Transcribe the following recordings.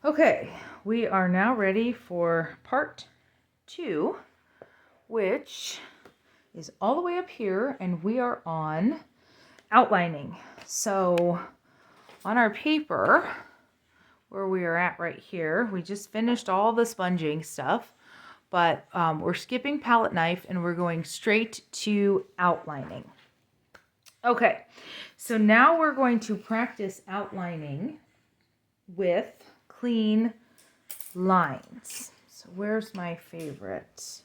Okay, we are now ready for part 2, which is all the way up here, and we are on outlining. So on our paper, where we are at right here, we just finished all the sponging stuff, but we're skipping palette knife and we're going straight to outlining. Okay, so now we're going to practice outlining with clean lines. So where's my favorite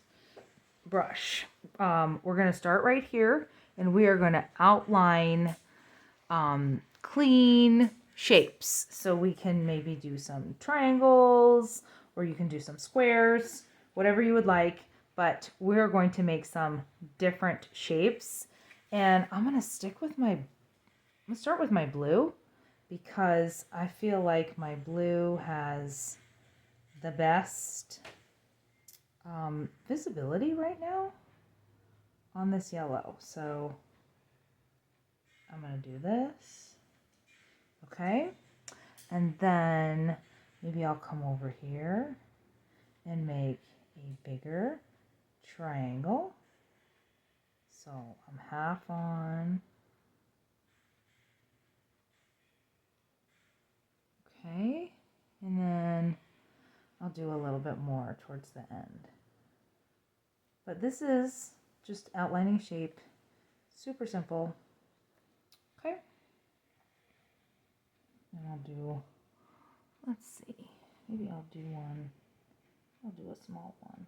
brush? We're going to start right here, and we are going to outline clean shapes. So we can maybe do some triangles, or you can do some squares, whatever you would like, but we're going to make some different shapes. And I'm going to start with my blue, because I feel like my blue has the best visibility right now on this yellow. So I'm going to do this. Okay. And then maybe I'll come over here and make a bigger triangle. So I'm half on. Okay. And then I'll do a little bit more towards the end. But this is just outlining shape. Super simple. Okay. And I'll do, let's see, maybe I'll do a small one.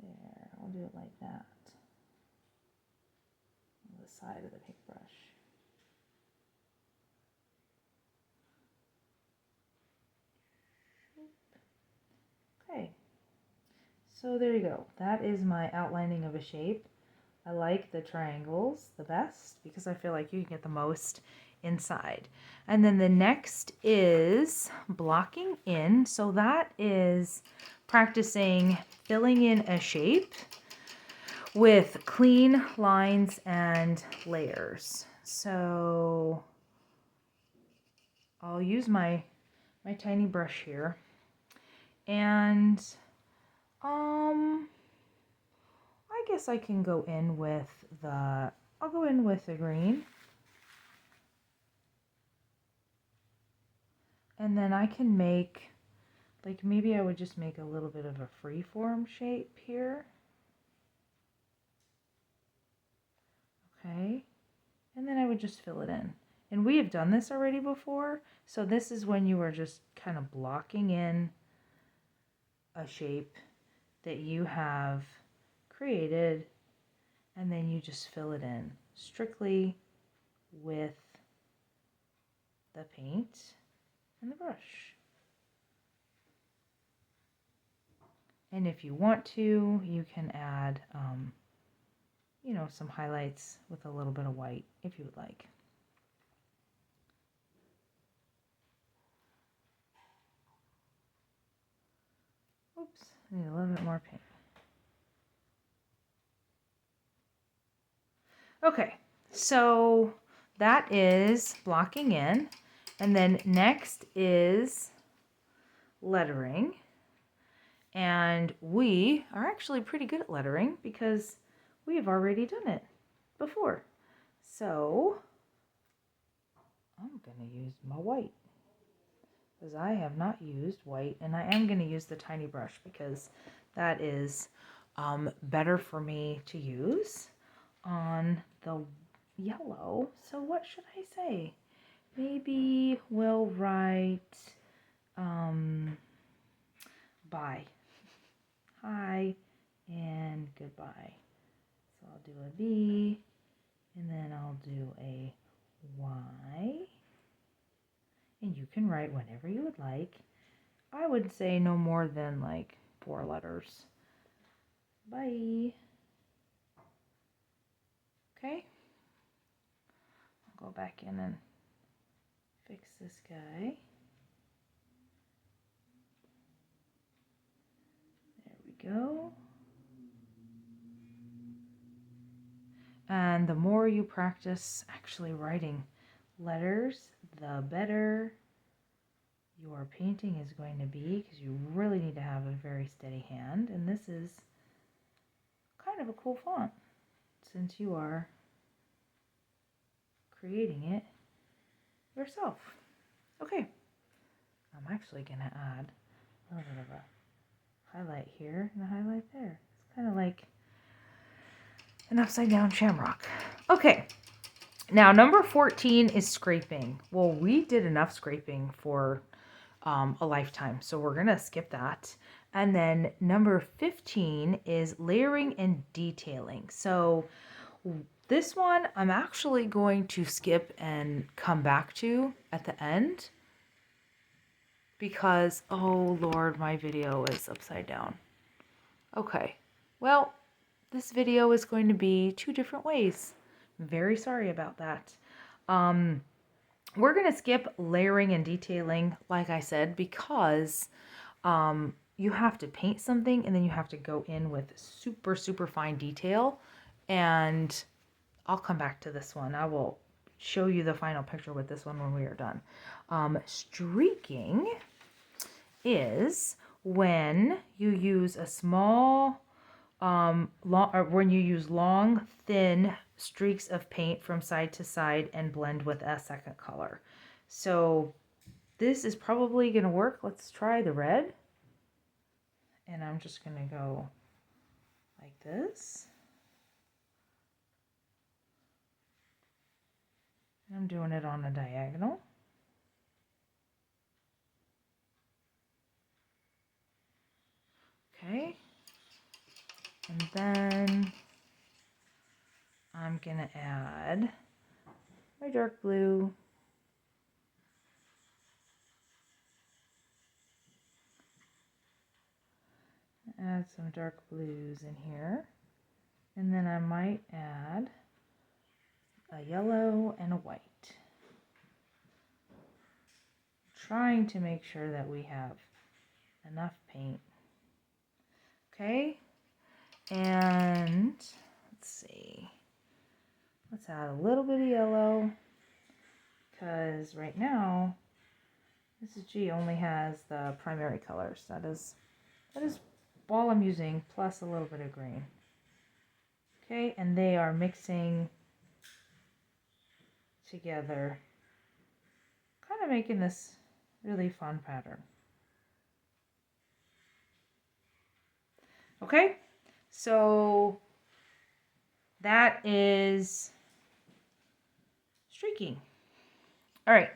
There, I'll do it like that. On the side of the paintbrush. Okay, so there you go. That is my outlining of a shape. I like the triangles the best because I feel like you can get the most inside. And then the next is blocking in. So that is practicing filling in a shape with clean lines and layers. So I'll use my tiny brush here, and I guess I can go in with I'll go in with the green. And then I can make, like, maybe I would just make a little bit of a free-form shape here. Okay. And then I would just fill it in. And we have done this already before. So this is when you are just kind of blocking in a shape that you have created, and then you just fill it in strictly with the paint and the brush. And if you want to, you can add, some highlights with a little bit of white if you would like. Oops, I need a little bit more paint. Okay, so that is blocking in. And then next is lettering. And we are actually pretty good at lettering because we have already done it before. So I'm going to use my white, because I have not used white, and I am going to use the tiny brush because that is better for me to use on the yellow. So what should I say? Maybe we'll write bye. Hi and goodbye. So I'll do a B, and then I'll do a Y. And you can write whatever you would like. I would say no more than like 4 letters. Bye. Okay. I'll go back in and fix this guy. There we go. And the more you practice actually writing letters, the better your painting is going to be, because you really need to have a very steady hand. And this is kind of a cool font since you are creating it yourself. Okay, I'm actually going to add a little bit of a highlight here and a highlight there. It's kind of like an upside down shamrock. Okay, now number 14 is scraping. Well, we did enough scraping for a lifetime, so we're going to skip that. And then number 15 is layering and detailing. So this one I'm actually going to skip and come back to at the end because, oh Lord, my video is upside down. Okay, well, this video is going to be 2 different ways. Very sorry about that. We're going to skip layering and detailing, like I said, because you have to paint something and then you have to go in with super, super fine detail. And I'll come back to this one. I will show you the final picture with this one when we are done. Streaking is when you use a small, when you use long, thin streaks of paint from side to side and blend with a second color. So this is probably going to work. Let's try the red. And I'm just going to go like this. I'm doing it on a diagonal. Okay. And then I'm going to add my dark blue. Add some dark blues in here. And then I might add a yellow and a white. Trying to make sure that we have enough paint. Okay. And let's see. Let's add a little bit of yellow because right now Mrs. G only has the primary colors. That is all I'm using, plus a little bit of green. Okay, and they are mixing together, kind of making this really fun pattern. Okay, so that is streaking. All right,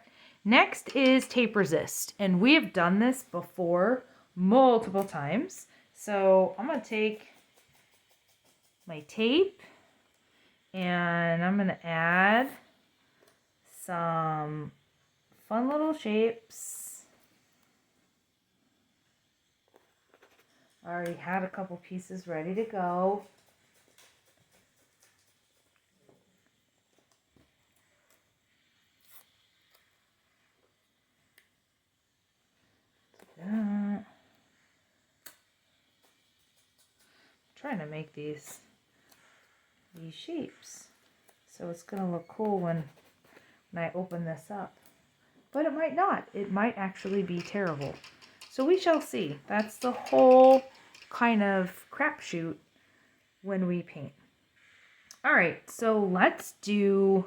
next is tape resist, and we have done this before multiple times. So I'm going to take my tape and I'm going to add some fun little shapes. I already had a couple pieces ready to go. I'm trying to make these shapes so it's going to look cool when I open this up. But it might not. It might actually be terrible. So we shall see. That's the whole kind of crapshoot when we paint. All right, so let's do,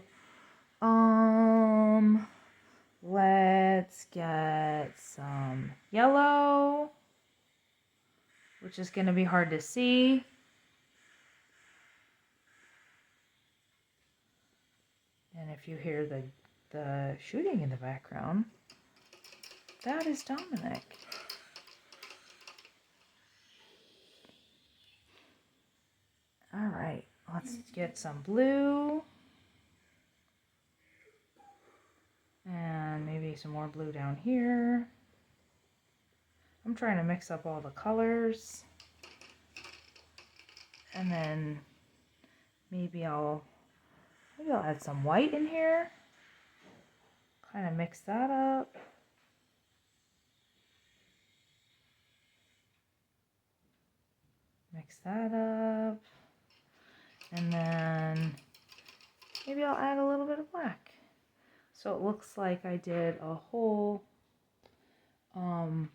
let's get some yellow, which is going to be hard to see. And if you hear the shooting in the background, that is Dominic. All right, let's get some blue. And maybe some more blue down here. I'm trying to mix up all the colors. And then maybe I'll add some white in here. Kind of mix that up. Mix that up. And then maybe I'll add a little bit of black. So it looks like I did a whole So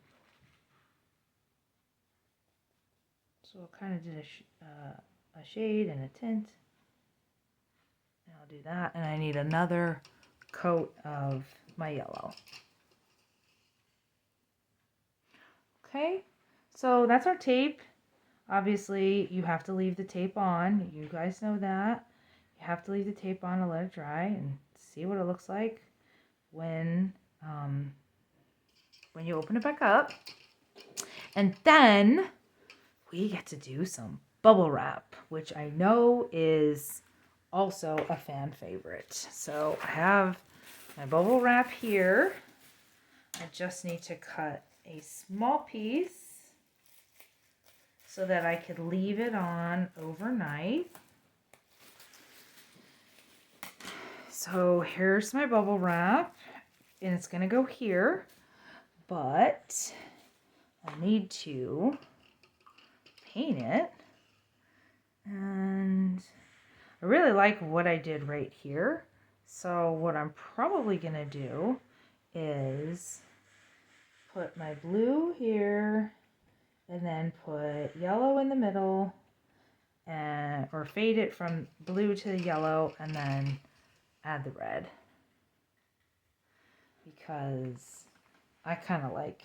I kind of did a shade and a tint. And I'll do that. And I need another coat of my yellow. Okay, so that's our tape. Obviously, you have to leave the tape on. You guys know that. You have to leave the tape on to let it dry and see what it looks like when you open it back up. And then we get to do some bubble wrap, which I know is also a fan favorite. So I have my bubble wrap here. I just need to cut a small piece so that I could leave it on overnight. So here's my bubble wrap, and it's gonna go here, but I need to paint it. And I really like what I did right here. So what I'm probably gonna do is put my blue here and then put yellow in the middle, and or fade it from blue to the yellow and then add the red, because I kind of like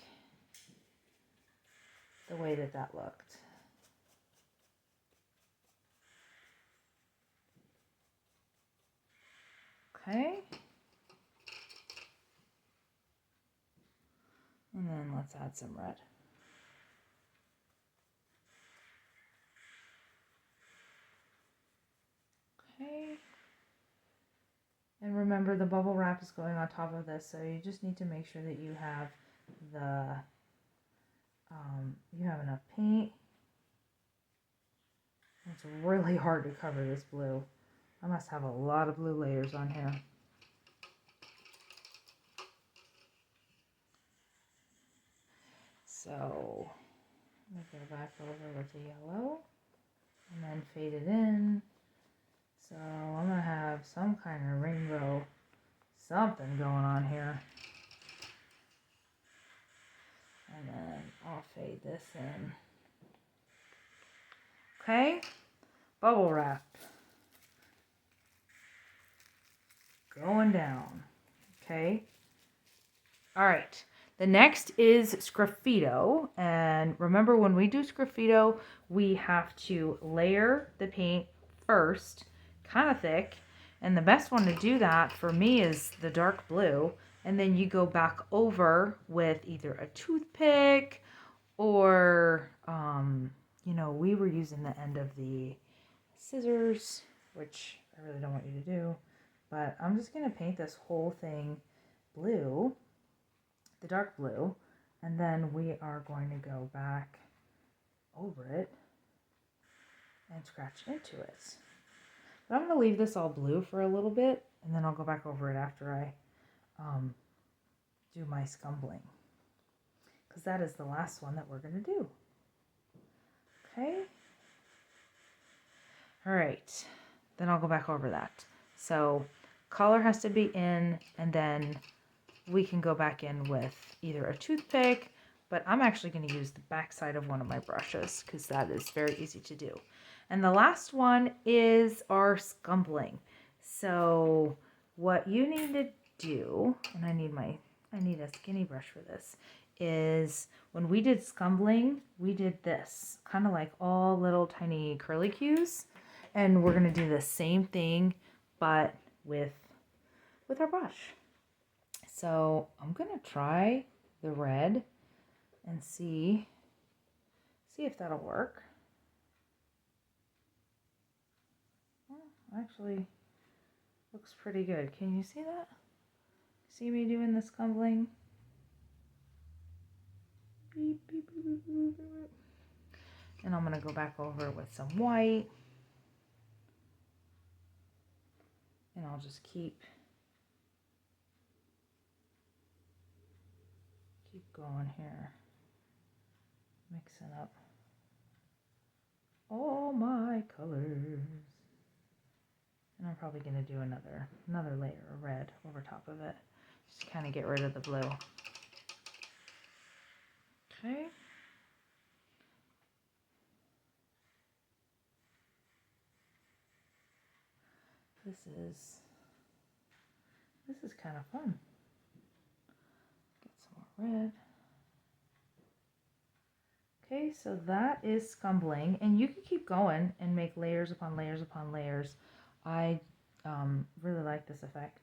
the way that looked. Okay. And then let's add some red. Okay. And remember, the bubble wrap is going on top of this, so you just need to make sure that you have you have enough paint. It's really hard to cover this blue. I must have a lot of blue layers on here. So I'm going to go back over with the yellow and then fade it in. So I'm going to have some kind of rainbow something going on here. And then I'll fade this in. Okay, bubble wrap. Going down. Okay. All right. The next is sgraffito. And remember, when we do sgraffito, we have to layer the paint first, kind of thick. And the best one to do that for me is the dark blue. And then you go back over with either a toothpick or, we were using the end of the scissors, which I really don't want you to do. But I'm just going to paint this whole thing blue, the dark blue, and then we are going to go back over it and scratch into it. But I'm going to leave this all blue for a little bit, and then I'll go back over it after I do my scumbling, because that is the last one that we're going to do. Okay. All right. Then I'll go back over that. So color has to be in, and then we can go back in with either a toothpick, but I'm actually going to use the back side of one of my brushes because that is very easy to do. And the last one is our scumbling. So what you need to do, and I need a skinny brush for this, is when we did scumbling, we did this, kind of like all little tiny curly cues. And we're going to do the same thing, but with our brush. So I'm going to try the red and see if that'll work. Well, actually looks pretty good. Can you see that? See me doing the scumbling? Beep, beep, beep, beep, beep, beep. And I'm going to go back over with some white. And I'll just keep going here, mixing up all my colors. And I'm probably going to do another layer of red over top of it, just to kind of get rid of the blue. Okay. This is kind of fun. Get some more red. Okay, so that is scumbling, and you can keep going and make layers upon layers upon layers. I really like this effect.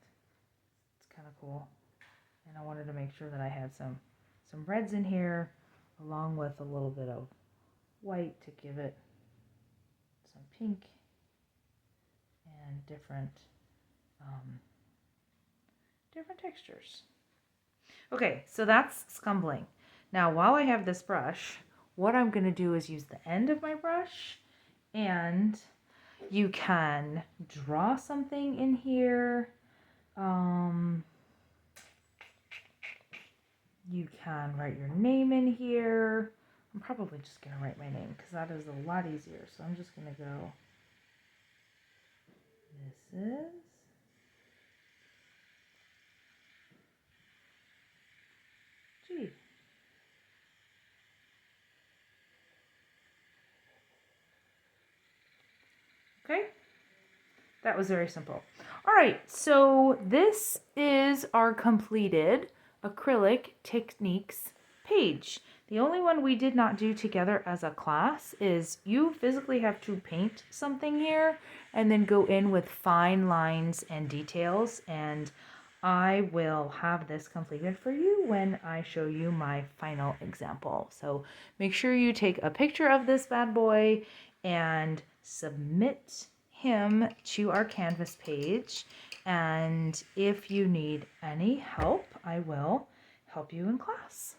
It's kind of cool, and I wanted to make sure that I had some reds in here, along with a little bit of white to give it some pink and different textures. Okay, so that's scumbling. Now, while I have this brush, what I'm going to do is use the end of my brush, and you can draw something in here. You can write your name in here. I'm probably just going to write my name because that is a lot easier. So I'm just going to go, this is G. Okay, that was very simple. All right, so this is our completed Acrylic Techniques page. The only one we did not do together as a class is you physically have to paint something here and then go in with fine lines and details, and I will have this completed for you when I show you my final example. So make sure you take a picture of this bad boy and submit him to our Canvas page. And if you need any help, I will help you in class.